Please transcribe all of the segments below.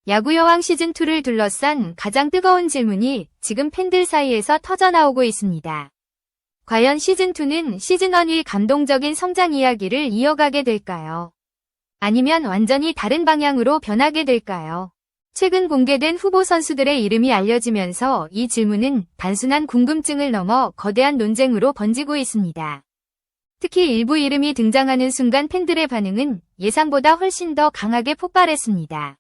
야구여왕 시즌2를 둘러싼 가장 뜨거운 질문이 지금 팬들 사이에서 터져나오고 있습니다. 과연 시즌2는 시즌1의 감동적인 성장 이야기를 이어가게 될까요? 아니면 완전히 다른 방향으로 변하게 될까요? 최근 공개된 후보 선수들의 이름이 알려지면서 이 질문은 단순한 궁금증을 넘어 거대한 논쟁으로 번지고 있습니다. 특히 일부 이름이 등장하는 순간 팬들의 반응은 예상보다 훨씬 더 강하게 폭발했습니다.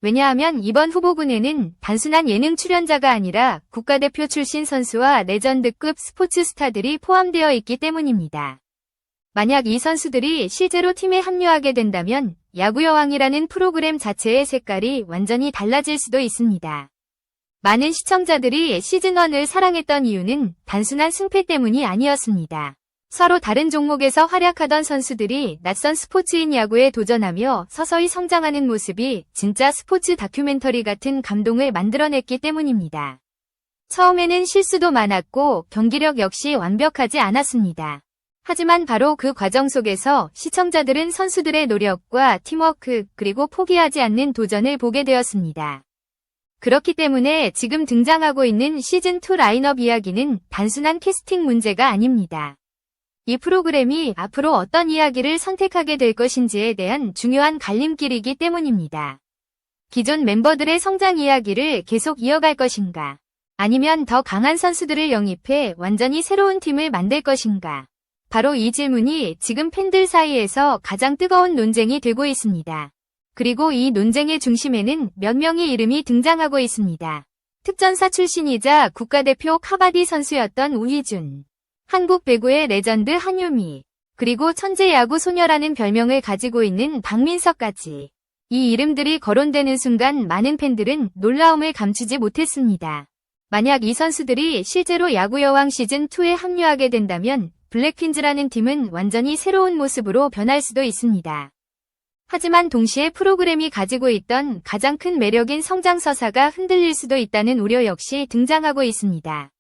왜냐하면 이번 후보군에는 단순한 예능 출연자가 아니라 국가대표 출신 선수와 레전드급 스포츠 스타들이 포함되어 있기 때문입니다. 만약 이 선수들이 실제로 팀에 합류하게 된다면 야구여왕이라는 프로그램 자체의 색깔이 완전히 달라질 수도 있습니다. 많은 시청자들이 시즌1을 사랑했던 이유는 단순한 승패 때문이 아니었습니다. 서로 다른 종목에서 활약하던 선수들이 낯선 스포츠인 야구에 도전하며 서서히 성장하는 모습이 진짜 스포츠 다큐멘터리 같은 감동을 만들어냈기 때문입니다. 처음에는 실수도 많았고 경기력 역시 완벽하지 않았습니다. 하지만 바로 그 과정 속에서 시청자들은 선수들의 노력과 팀워크 그리고 포기하지 않는 도전을 보게 되었습니다. 그렇기 때문에 지금 등장하고 있는 시즌2 라인업 이야기는 단순한 캐스팅 문제가 아닙니다. 이 프로그램이 앞으로 어떤 이야기를 선택하게 될 것인지에 대한 중요한 갈림길이기 때문입니다. 기존 멤버들의 성장 이야기를 계속 이어갈 것인가? 아니면 더 강한 선수들을 영입해 완전히 새로운 팀을 만들 것인가? 바로 이 질문이 지금 팬들 사이에서 가장 뜨거운 논쟁이 되고 있습니다. 그리고 이 논쟁의 중심에는 몇 명의 이름이 등장하고 있습니다. 특전사 출신이자 국가대표 카바디 선수였던 우희준, 한국 배구의 레전드 한유미, 그리고 천재 야구 소녀라는 별명을 가지고 있는 박민석까지. 이 이름들이 거론되는 순간 많은 팬들은 놀라움을 감추지 못했습니다. 만약 이 선수들이 실제로 야구여왕 시즌2에 합류하게 된다면 블랙퀸즈라는 팀은 완전히 새로운 모습으로 변할 수도 있습니다. 하지만 동시에 프로그램이 가지고 있던 가장 큰 매력인 성장 서사가 흔들릴 수도 있다는 우려 역시 등장하고 있습니다.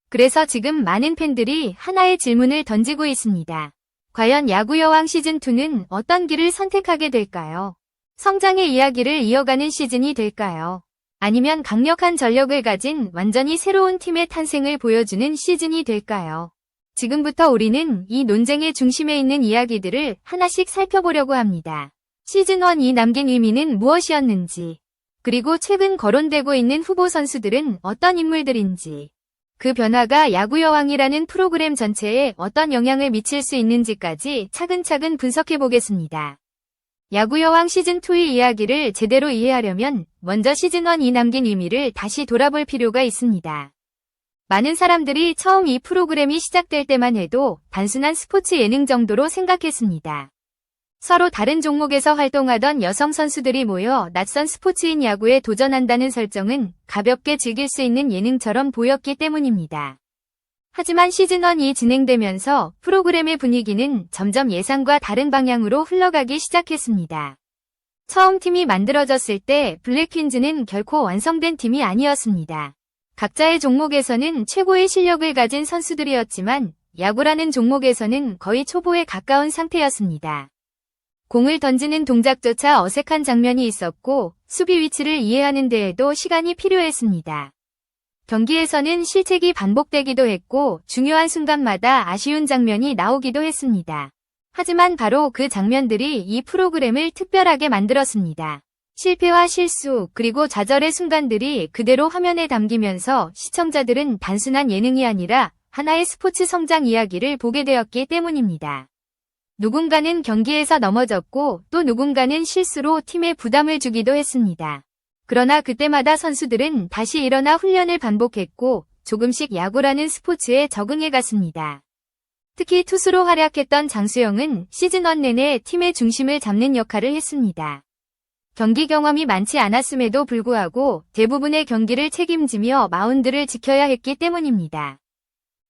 그래서 지금 많은 팬들이 하나의 질문을 던지고 있습니다. 과연 야구여왕 시즌2는 어떤 길을 선택하게 될까요? 성장의 이야기를 이어가는 시즌이 될까요? 아니면 강력한 전력을 가진 완전히 새로운 팀의 탄생을 보여주는 시즌이 될까요? 지금부터 우리는 이 논쟁의 중심에 있는 이야기들을 하나씩 살펴보려고 합니다. 시즌1이 남긴 의미는 무엇이었는지, 그리고 최근 거론되고 있는 후보 선수들은 어떤 인물들인지, 그 변화가 야구여왕이라는 프로그램 전체에 어떤 영향을 미칠 수 있는지까지 차근차근 분석해 보겠습니다. 야구여왕 시즌2의 이야기를 제대로 이해하려면 먼저 시즌1이 남긴 의미를 다시 돌아볼 필요가 있습니다. 많은 사람들이 처음 이 프로그램이 시작될 때만 해도 단순한 스포츠 예능 정도로 생각했습니다. 서로 다른 종목에서 활동하던 여성 선수들이 모여 낯선 스포츠인 야구에 도전한다는 설정은 가볍게 즐길 수 있는 예능처럼 보였기 때문입니다. 하지만 시즌1이 진행되면서 프로그램의 분위기는 점점 예상과 다른 방향으로 흘러가기 시작했습니다. 처음 팀이 만들어졌을 때 블랙퀸즈는 결코 완성된 팀이 아니었습니다. 각자의 종목에서는 최고의 실력을 가진 선수들이었지만 야구라는 종목에서는 거의 초보에 가까운 상태였습니다. 공을 던지는 동작조차 어색한 장면이 있었고 수비 위치를 이해하는 데에도 시간이 필요했습니다. 경기에서는 실책이 반복되기도 했고 중요한 순간마다 아쉬운 장면이 나오기도 했습니다. 하지만 바로 그 장면들이 이 프로그램을 특별하게 만들었습니다. 실패와 실수 그리고 좌절의 순간들이 그대로 화면에 담기면서 시청자들은 단순한 예능이 아니라 하나의 스포츠 성장 이야기를 보게 되었기 때문입니다. 누군가는 경기에서 넘어졌고 또 누군가는 실수로 팀에 부담을 주기도 했습니다. 그러나 그때마다 선수들은 다시 일어나 훈련을 반복했고 조금씩 야구라는 스포츠에 적응해 갔습니다. 특히 투수로 활약했던 장수영은 시즌1 내내 팀의 중심을 잡는 역할을 했습니다. 경기 경험이 많지 않았음에도 불구하고 대부분의 경기를 책임지며 마운드를 지켜야 했기 때문입니다.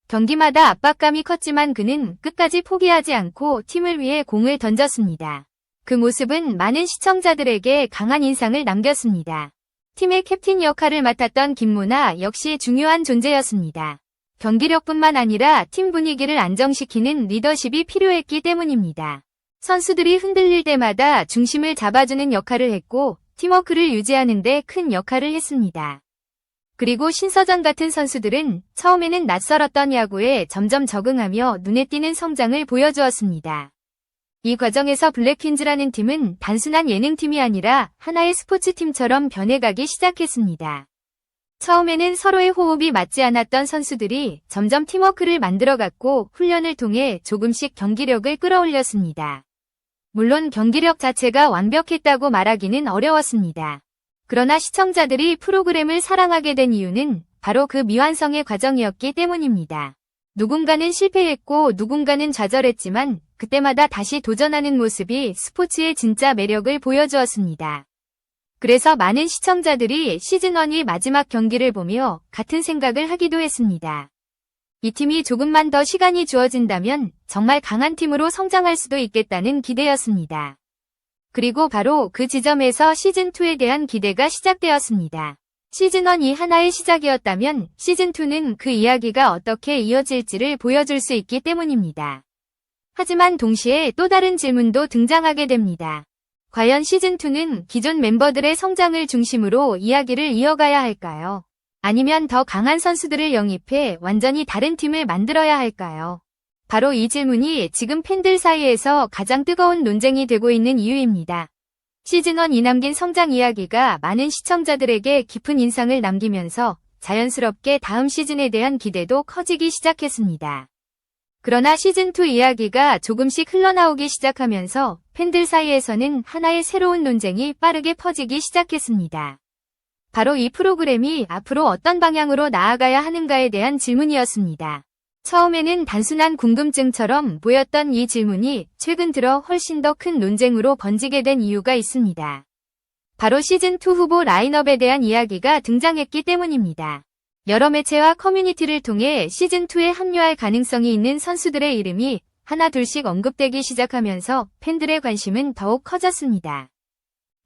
경기마다 압박감이 컸지만 그는 끝까지 포기하지 않고 팀을 위해 공을 던졌습니다. 그 모습은 많은 시청자들에게 강한 인상을 남겼습니다. 팀의 캡틴 역할을 맡았던 김문하 역시 중요한 존재였습니다. 경기력뿐만 아니라 팀 분위기를 안정시키는 리더십이 필요했기 때문입니다. 선수들이 흔들릴 때마다 중심을 잡아주는 역할을 했고 팀워크를 유지하는 데 큰 역할을 했습니다. 그리고 신서전 같은 선수들은 처음에는 낯설었던 야구에 점점 적응하며 눈에 띄는 성장을 보여주었습니다. 이 과정에서 블랙퀸즈라는 팀은 단순한 예능팀이 아니라 하나의 스포츠팀처럼 변해가기 시작했습니다. 처음에는 서로의 호흡이 맞지 않았던 선수들이 점점 팀워크를 만들어갔고 훈련을 통해 조금씩 경기력을 끌어올렸습니다. 물론 경기력 자체가 완벽했다고 말하기는 어려웠습니다. 그러나 시청자들이 프로그램을 사랑하게 된 이유는 바로 그 미완성의 과정이었기 때문입니다. 누군가는 실패했고 누군가는 좌절했지만 그때마다 다시 도전하는 모습이 스포츠의 진짜 매력을 보여주었습니다. 그래서 많은 시청자들이 시즌1의 마지막 경기를 보며 같은 생각을 하기도 했습니다. 이 팀이 조금만 더 시간이 주어진다면 정말 강한 팀으로 성장할 수도 있겠다는 기대였습니다. 그리고 바로 그 지점에서 시즌2에 대한 기대가 시작되었습니다. 시즌1이 하나의 시작이었다면 시즌2는 그 이야기가 어떻게 이어질지를 보여줄 수 있기 때문입니다. 하지만 동시에 또 다른 질문도 등장하게 됩니다. 과연 시즌2는 기존 멤버들의 성장을 중심으로 이야기를 이어가야 할까요? 아니면 더 강한 선수들을 영입해 완전히 다른 팀을 만들어야 할까요? 바로 이 질문이 지금 팬들 사이에서 가장 뜨거운 논쟁이 되고 있는 이유입니다. 시즌1이 남긴 성장 이야기가 많은 시청자들에게 깊은 인상을 남기면서 자연스럽게 다음 시즌에 대한 기대도 커지기 시작했습니다. 그러나 시즌2 이야기가 조금씩 흘러나오기 시작하면서 팬들 사이에서는 하나의 새로운 논쟁이 빠르게 퍼지기 시작했습니다. 바로 이 프로그램이 앞으로 어떤 방향으로 나아가야 하는가에 대한 질문이었습니다. 처음에는 단순한 궁금증처럼 보였던 이 질문이 최근 들어 훨씬 더 큰 논쟁으로 번지게 된 이유가 있습니다. 바로 시즌2 후보 라인업에 대한 이야기가 등장했기 때문입니다. 여러 매체와 커뮤니티를 통해 시즌2에 합류할 가능성이 있는 선수들의 이름이 하나둘씩 언급되기 시작하면서 팬들의 관심은 더욱 커졌습니다.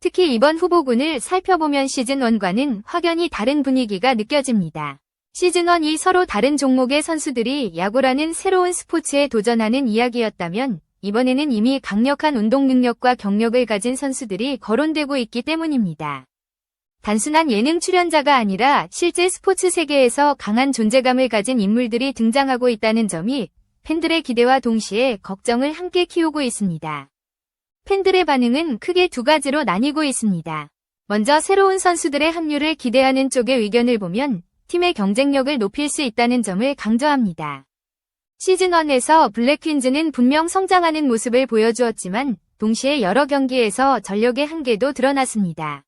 특히 이번 후보군을 살펴보면 시즌1과는 확연히 다른 분위기가 느껴집니다. 시즌1이 서로 다른 종목의 선수들이 야구라는 새로운 스포츠에 도전하는 이야기였다면 이번에는 이미 강력한 운동 능력과 경력을 가진 선수들이 거론되고 있기 때문입니다. 단순한 예능 출연자가 아니라 실제 스포츠 세계에서 강한 존재감을 가진 인물들이 등장하고 있다는 점이 팬들의 기대와 동시에 걱정을 함께 키우고 있습니다. 팬들의 반응은 크게 두 가지로 나뉘고 있습니다. 먼저 새로운 선수들의 합류를 기대하는 쪽의 의견을 보면 팀의 경쟁력을 높일 수 있다는 점을 강조합니다. 시즌1에서 블랙퀸즈는 분명 성장하는 모습을 보여주었지만 동시에 여러 경기에서 전력의 한계도 드러났습니다.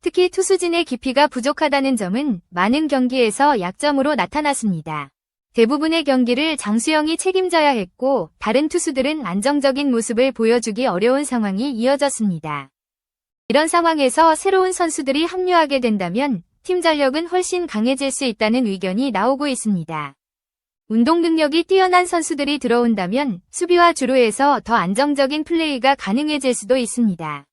특히 투수진의 깊이가 부족하다는 점은 많은 경기에서 약점으로 나타났습니다. 대부분의 경기를 장수영이 책임져야 했고 다른 투수들은 안정적인 모습을 보여주기 어려운 상황이 이어졌습니다. 이런 상황에서 새로운 선수들이 합류하게 된다면 팀 전력은 훨씬 강해질 수 있다는 의견이 나오고 있습니다. 운동 능력이 뛰어난 선수들이 들어온다면 수비와 주루에서 더 안정적인 플레이가 가능해질 수도 있습니다.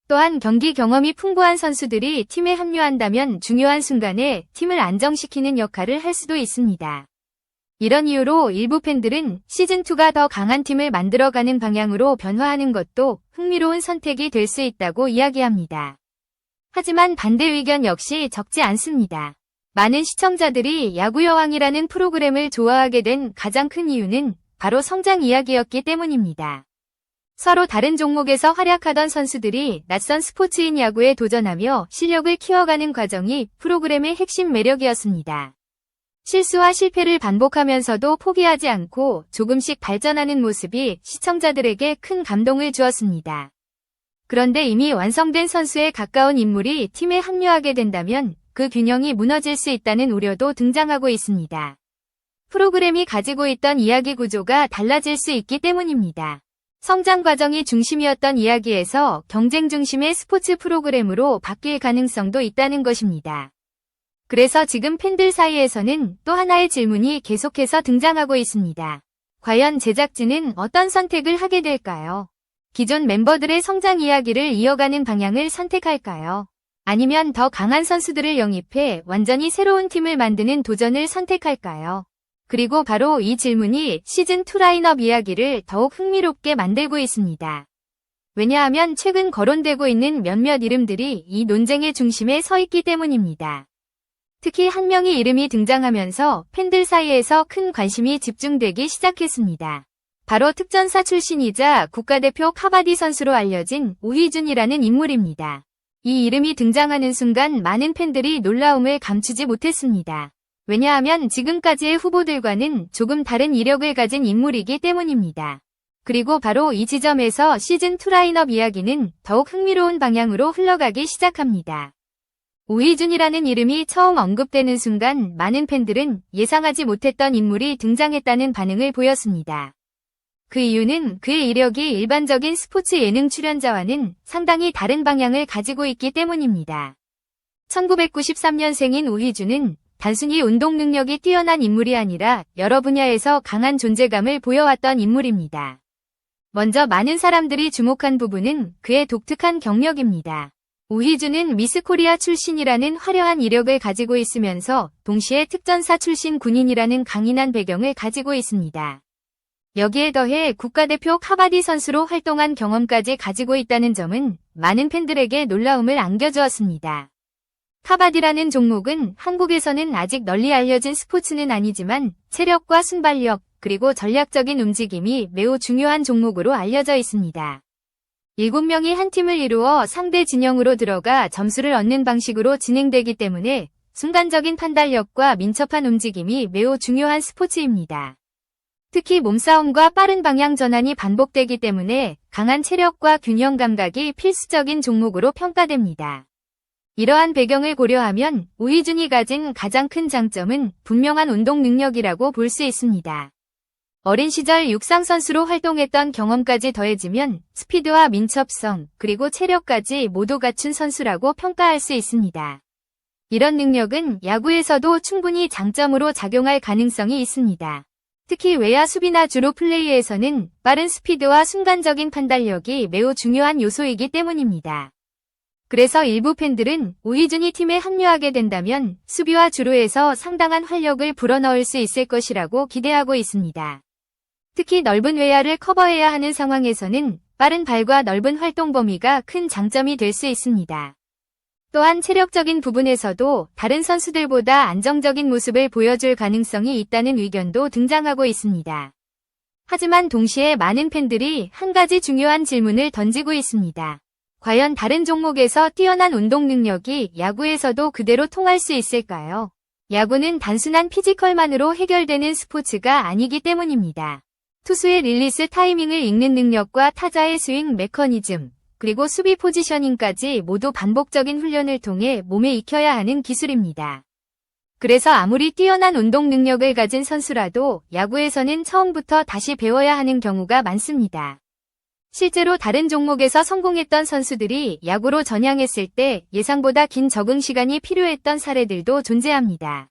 또한 경기 경험이 풍부한 선수들이 팀에 합류한다면 중요한 순간에 팀을 안정시키는 역할을 할 수도 있습니다. 이런 이유로 일부 팬들은 시즌2가 더 강한 팀을 만들어가는 방향으로 변화하는 것도 흥미로운 선택이 될 수 있다고 이야기합니다. 하지만 반대 의견 역시 적지 않습니다. 많은 시청자들이 야구여왕이라는 프로그램을 좋아하게 된 가장 큰 이유는 바로 성장 이야기였기 때문입니다. 서로 다른 종목에서 활약하던 선수들이 낯선 스포츠인 야구에 도전하며 실력을 키워가는 과정이 프로그램의 핵심 매력이었습니다. 실수와 실패를 반복하면서도 포기하지 않고 조금씩 발전하는 모습이 시청자들에게 큰 감동을 주었습니다. 그런데 이미 완성된 선수에 가까운 인물이 팀에 합류하게 된다면 그 균형이 무너질 수 있다는 우려도 등장하고 있습니다. 프로그램이 가지고 있던 이야기 구조가 달라질 수 있기 때문입니다. 성장 과정이 중심이었던 이야기에서 경쟁 중심의 스포츠 프로그램으로 바뀔 가능성도 있다는 것입니다. 그래서 지금 팬들 사이에서는 또 하나의 질문이 계속해서 등장하고 있습니다. 과연 제작진은 어떤 선택을 하게 될까요? 기존 멤버들의 성장 이야기를 이어가는 방향을 선택할까요? 아니면 더 강한 선수들을 영입해 완전히 새로운 팀을 만드는 도전을 선택할까요? 그리고 바로 이 질문이 시즌2 라인업 이야기를 더욱 흥미롭게 만들고 있습니다. 왜냐하면 최근 거론되고 있는 몇몇 이름들이 이 논쟁의 중심에 서 있기 때문입니다. 특히 한 명의 이름이 등장하면서 팬들 사이에서 큰 관심이 집중되기 시작했습니다. 바로 특전사 출신이자 국가대표 카바디 선수로 알려진 오희준이라는 인물입니다. 이 이름이 등장하는 순간 많은 팬들이 놀라움을 감추지 못했습니다. 왜냐하면 지금까지의 후보들과는 조금 다른 이력을 가진 인물이기 때문입니다. 그리고 바로 이 지점에서 시즌2 라인업 이야기는 더욱 흥미로운 방향으로 흘러가기 시작합니다. 오희준이라는 이름이 처음 언급되는 순간 많은 팬들은 예상하지 못했던 인물이 등장했다는 반응을 보였습니다. 그 이유는 그의 이력이 일반적인 스포츠 예능 출연자와는 상당히 다른 방향을 가지고 있기 때문입니다. 1993년생인 오희준은 단순히 운동 능력이 뛰어난 인물이 아니라 여러 분야에서 강한 존재감을 보여왔던 인물입니다. 먼저 많은 사람들이 주목한 부분은 그의 독특한 경력입니다. 오희준은 미스 코리아 출신이라는 화려한 이력을 가지고 있으면서 동시에 특전사 출신 군인이라는 강인한 배경을 가지고 있습니다. 여기에 더해 국가대표 카바디 선수로 활동한 경험까지 가지고 있다는 점은 많은 팬들에게 놀라움을 안겨주었습니다. 카바디라는 종목은 한국에서는 아직 널리 알려진 스포츠는 아니지만 체력과 순발력, 그리고 전략적인 움직임이 매우 중요한 종목으로 알려져 있습니다. 7명이 한 팀을 이루어 상대 진영으로 들어가 점수를 얻는 방식으로 진행되기 때문에 순간적인 판단력과 민첩한 움직임이 매우 중요한 스포츠입니다. 특히 몸싸움과 빠른 방향 전환이 반복되기 때문에 강한 체력과 균형 감각이 필수적인 종목으로 평가됩니다. 이러한 배경을 고려하면 오희준이 가진 가장 큰 장점은 분명한 운동 능력이라고 볼 수 있습니다. 어린 시절 육상 선수로 활동했던 경험까지 더해지면 스피드와 민첩성, 그리고 체력까지 모두 갖춘 선수라고 평가할 수 있습니다. 이런 능력은 야구에서도 충분히 장점으로 작용할 가능성이 있습니다. 특히 외야 수비나 주로 플레이에서는 빠른 스피드와 순간적인 판단력이 매우 중요한 요소이기 때문입니다. 그래서 일부 팬들은 오희준이 팀에 합류하게 된다면 수비와 주루에서 상당한 활력을 불어넣을 수 있을 것이라고 기대하고 있습니다. 특히 넓은 외야를 커버해야 하는 상황에서는 빠른 발과 넓은 활동 범위가 큰 장점이 될 수 있습니다. 또한 체력적인 부분에서도 다른 선수들보다 안정적인 모습을 보여줄 가능성이 있다는 의견도 등장하고 있습니다. 하지만 동시에 많은 팬들이 한 가지 중요한 질문을 던지고 있습니다. 과연 다른 종목에서 뛰어난 운동 능력이 야구에서도 그대로 통할 수 있을까요? 야구는 단순한 피지컬만으로 해결되는 스포츠가 아니기 때문입니다. 투수의 릴리스 타이밍을 읽는 능력과 타자의 스윙 메커니즘, 그리고 수비 포지셔닝까지 모두 반복적인 훈련을 통해 몸에 익혀야 하는 기술입니다. 그래서 아무리 뛰어난 운동 능력을 가진 선수라도 야구에서는 처음부터 다시 배워야 하는 경우가 많습니다. 실제로 다른 종목에서 성공했던 선수들이 야구로 전향했을 때 예상보다 긴 적응 시간이 필요했던 사례들도 존재합니다.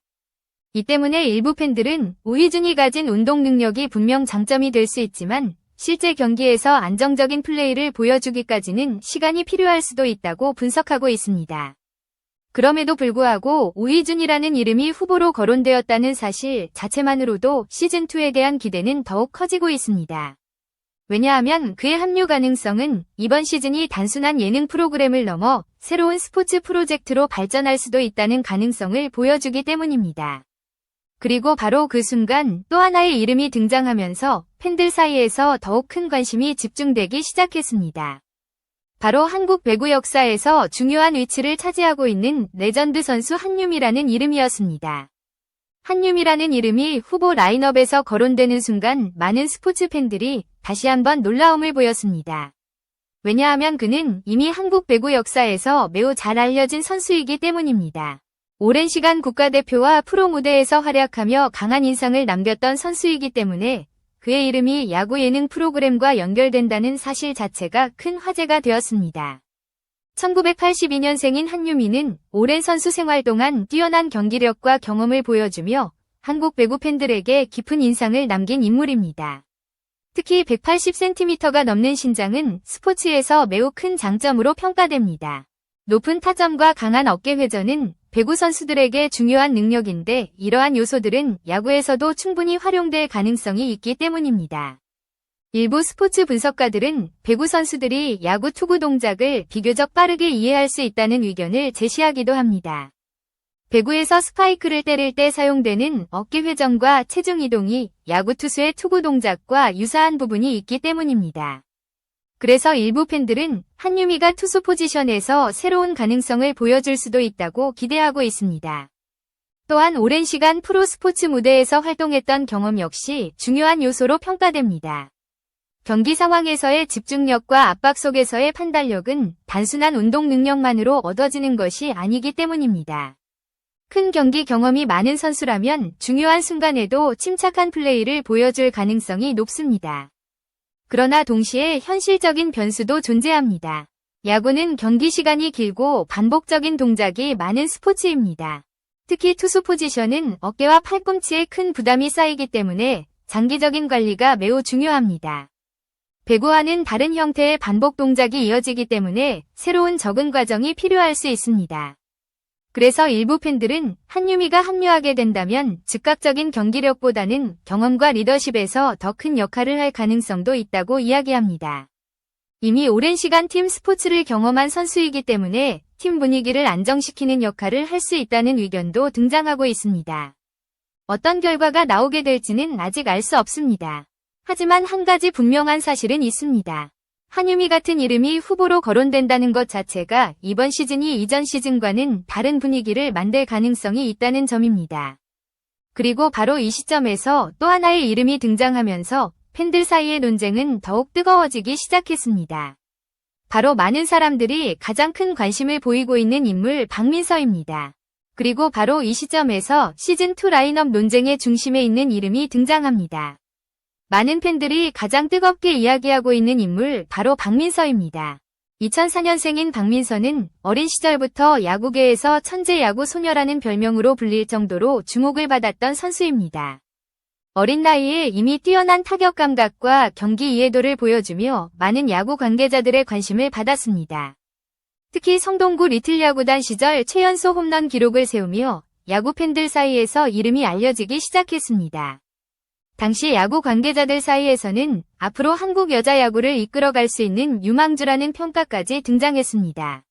이 때문에 일부 팬들은 오희준이 가진 운동 능력이 분명 장점이 될 수 있지만 실제 경기에서 안정적인 플레이를 보여주기까지는 시간이 필요할 수도 있다고 분석하고 있습니다. 그럼에도 불구하고 오희준이라는 이름이 후보로 거론되었다는 사실 자체만으로도 시즌2에 대한 기대는 더욱 커지고 있습니다. 왜냐하면 그의 합류 가능성은 이번 시즌이 단순한 예능 프로그램을 넘어 새로운 스포츠 프로젝트로 발전할 수도 있다는 가능성을 보여주기 때문입니다. 그리고 바로 그 순간 또 하나의 이름이 등장하면서 팬들 사이에서 더욱 큰 관심이 집중되기 시작했습니다. 바로 한국 배구 역사에서 중요한 위치를 차지하고 있는 레전드 선수 한유미라는 이름이었습니다. 한유미라는 이름이 후보 라인업에서 거론되는 순간 많은 스포츠 팬들이 다시 한번 놀라움을 보였습니다. 왜냐하면 그는 이미 한국 배구 역사에서 매우 잘 알려진 선수이기 때문입니다. 오랜 시간 국가대표와 프로 무대에서 활약하며 강한 인상을 남겼던 선수이기 때문에 그의 이름이 야구 예능 프로그램과 연결된다는 사실 자체가 큰 화제가 되었습니다. 1982년생인 한유미는 오랜 선수 생활 동안 뛰어난 경기력과 경험을 보여주며 한국 배구 팬들에게 깊은 인상을 남긴 인물입니다. 특히 180cm가 넘는 신장은 스포츠에서 매우 큰 장점으로 평가됩니다. 높은 타점과 강한 어깨 회전은 배구 선수들에게 중요한 능력인데 이러한 요소들은 야구에서도 충분히 활용될 가능성이 있기 때문입니다. 일부 스포츠 분석가들은 배구 선수들이 야구 투구 동작을 비교적 빠르게 이해할 수 있다는 의견을 제시하기도 합니다. 배구에서 스파이크를 때릴 때 사용되는 어깨 회전과 체중 이동이 야구 투수의 투구 동작과 유사한 부분이 있기 때문입니다. 그래서 일부 팬들은 한유미가 투수 포지션에서 새로운 가능성을 보여줄 수도 있다고 기대하고 있습니다. 또한 오랜 시간 프로 스포츠 무대에서 활동했던 경험 역시 중요한 요소로 평가됩니다. 경기 상황에서의 집중력과 압박 속에서의 판단력은 단순한 운동 능력만으로 얻어지는 것이 아니기 때문입니다. 큰 경기 경험이 많은 선수라면 중요한 순간에도 침착한 플레이를 보여줄 가능성이 높습니다. 그러나 동시에 현실적인 변수도 존재합니다. 야구는 경기 시간이 길고 반복적인 동작이 많은 스포츠입니다. 특히 투수 포지션은 어깨와 팔꿈치에 큰 부담이 쌓이기 때문에 장기적인 관리가 매우 중요합니다. 배구와는 다른 형태의 반복 동작이 이어지기 때문에 새로운 적응 과정이 필요할 수 있습니다. 그래서 일부 팬들은 한유미가 합류하게 된다면 즉각적인 경기력보다는 경험과 리더십에서 더 큰 역할을 할 가능성도 있다고 이야기합니다. 이미 오랜 시간 팀 스포츠를 경험한 선수이기 때문에 팀 분위기를 안정시키는 역할을 할 수 있다는 의견도 등장하고 있습니다. 어떤 결과가 나오게 될지는 아직 알 수 없습니다. 하지만 한 가지 분명한 사실은 있습니다. 한유미 같은 이름이 후보로 거론된다는 것 자체가 이번 시즌이 이전 시즌과는 다른 분위기를 만들 가능성이 있다는 점입니다. 그리고 바로 이 시점에서 또 하나의 이름이 등장하면서 팬들 사이의 논쟁은 더욱 뜨거워지기 시작했습니다. 바로 많은 사람들이 가장 큰 관심을 보이고 있는 인물 박민서입니다. 그리고 바로 이 시점에서 시즌2 라인업 논쟁의 중심에 있는 이름이 등장합니다. 많은 팬들이 가장 뜨겁게 이야기하고 있는 인물 바로 박민서입니다. 2004년생인 박민서는 어린 시절부터 야구계에서 천재 야구 소녀라는 별명으로 불릴 정도로 주목을 받았던 선수입니다. 어린 나이에 이미 뛰어난 타격 감각과 경기 이해도를 보여주며 많은 야구 관계자들의 관심을 받았습니다. 특히 성동구 리틀야구단 시절 최연소 홈런 기록을 세우며 야구 팬들 사이에서 이름이 알려지기 시작했습니다. 당시 야구 관계자들 사이에서는 앞으로 한국 여자 야구를 이끌어갈 수 있는 유망주라는 평가까지 등장했습니다.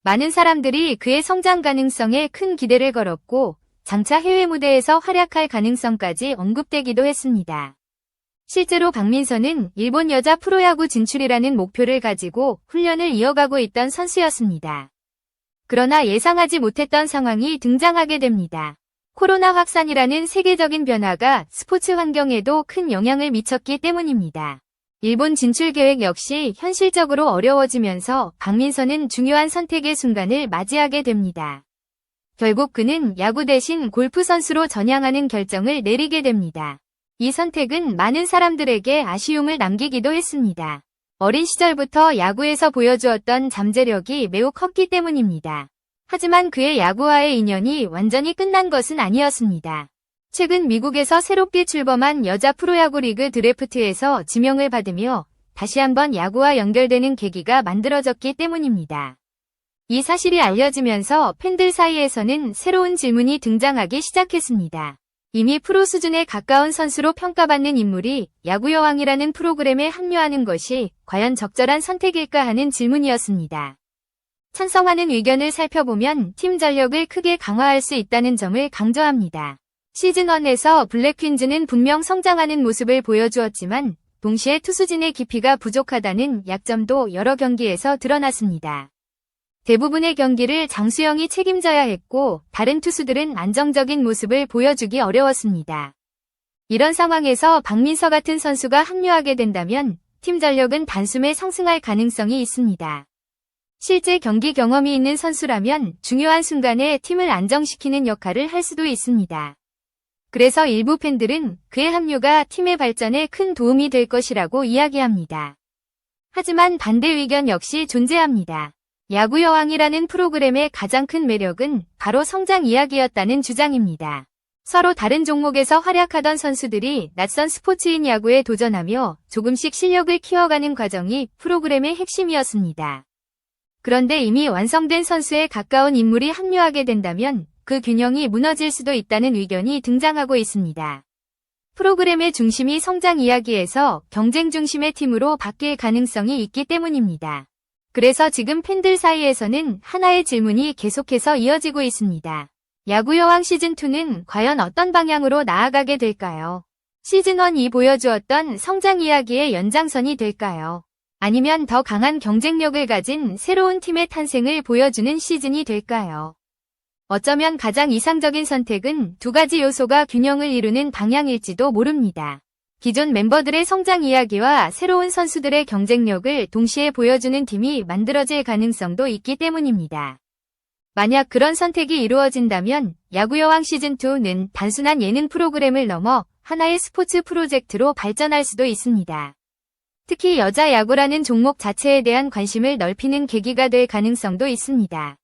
많은 사람들이 그의 성장 가능성에 큰 기대를 걸었고 장차 해외 무대에서 활약할 가능성까지 언급되기도 했습니다. 실제로 박민서는 일본 여자 프로야구 진출이라는 목표를 가지고 훈련을 이어가고 있던 선수였습니다. 그러나 예상하지 못했던 상황이 등장하게 됩니다. 코로나 확산이라는 세계적인 변화가 스포츠 환경에도 큰 영향을 미쳤기 때문입니다. 일본 진출 계획 역시 현실적으로 어려워지면서 박민서는 중요한 선택의 순간을 맞이하게 됩니다. 결국 그는 야구 대신 골프 선수로 전향하는 결정을 내리게 됩니다. 이 선택은 많은 사람들에게 아쉬움을 남기기도 했습니다. 어린 시절부터 야구에서 보여주었던 잠재력이 매우 컸기 때문입니다. 하지만 그의 야구와의 인연이 완전히 끝난 것은 아니었습니다. 최근 미국에서 새롭게 출범한 여자 프로야구 리그 드래프트에서 지명을 받으며 다시 한번 야구와 연결되는 계기가 만들어졌기 때문입니다. 이 사실이 알려지면서 팬들 사이에서는 새로운 질문이 등장하기 시작했습니다. 이미 프로 수준에 가까운 선수로 평가받는 인물이 야구 여왕이라는 프로그램에 합류하는 것이 과연 적절한 선택일까 하는 질문이었습니다. 찬성하는 의견을 살펴보면 팀 전력을 크게 강화할 수 있다는 점을 강조합니다. 시즌1에서 블랙퀸즈는 분명 성장하는 모습을 보여주었지만 동시에 투수진의 깊이가 부족하다는 약점도 여러 경기에서 드러났습니다. 대부분의 경기를 장수영이 책임져야 했고 다른 투수들은 안정적인 모습을 보여주기 어려웠습니다. 이런 상황에서 박민서 같은 선수가 합류하게 된다면 팀 전력은 단숨에 상승할 가능성이 있습니다. 실제 경기 경험이 있는 선수라면 중요한 순간에 팀을 안정시키는 역할을 할 수도 있습니다. 그래서 일부 팬들은 그의 합류가 팀의 발전에 큰 도움이 될 것이라고 이야기합니다. 하지만 반대 의견 역시 존재합니다. 야구 여왕이라는 프로그램의 가장 큰 매력은 바로 성장 이야기였다는 주장입니다. 서로 다른 종목에서 활약하던 선수들이 낯선 스포츠인 야구에 도전하며 조금씩 실력을 키워가는 과정이 프로그램의 핵심이었습니다. 그런데 이미 완성된 선수에 가까운 인물이 합류하게 된다면 그 균형이 무너질 수도 있다는 의견이 등장하고 있습니다. 프로그램의 중심이 성장 이야기에서 경쟁 중심의 팀으로 바뀔 가능성이 있기 때문입니다. 그래서 지금 팬들 사이에서는 하나의 질문이 계속해서 이어지고 있습니다. 야구 여왕 시즌2는 과연 어떤 방향으로 나아가게 될까요? 시즌1이 보여주었던 성장 이야기의 연장선이 될까요? 아니면 더 강한 경쟁력을 가진 새로운 팀의 탄생을 보여주는 시즌이 될까요? 어쩌면 가장 이상적인 선택은 두 가지 요소가 균형을 이루는 방향일지도 모릅니다. 기존 멤버들의 성장 이야기와 새로운 선수들의 경쟁력을 동시에 보여주는 팀이 만들어질 가능성도 있기 때문입니다. 만약 그런 선택이 이루어진다면 야구여왕 시즌2는 단순한 예능 프로그램을 넘어 하나의 스포츠 프로젝트로 발전할 수도 있습니다. 특히 여자 야구라는 종목 자체에 대한 관심을 넓히는 계기가 될 가능성도 있습니다.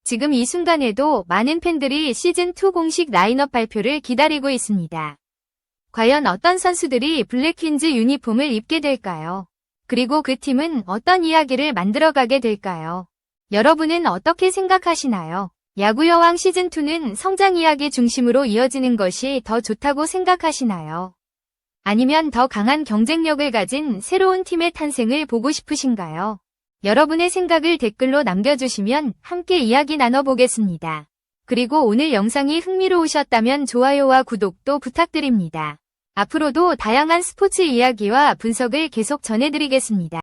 지금 이 순간에도 많은 팬들이 시즌2 공식 라인업 발표를 기다리고 있습니다. 과연 어떤 선수들이 블랙퀸즈 유니폼을 입게 될까요? 그리고 그 팀은 어떤 이야기를 만들어가게 될까요? 여러분은 어떻게 생각하시나요? 야구여왕 시즌2는 성장 이야기 중심으로 이어지는 것이 더 좋다고 생각하시나요? 아니면 더 강한 경쟁력을 가진 새로운 팀의 탄생을 보고 싶으신가요? 여러분의 생각을 댓글로 남겨주시면 함께 이야기 나눠보겠습니다. 그리고 오늘 영상이 흥미로우셨다면 좋아요와 구독도 부탁드립니다. 앞으로도 다양한 스포츠 이야기와 분석을 계속 전해드리겠습니다.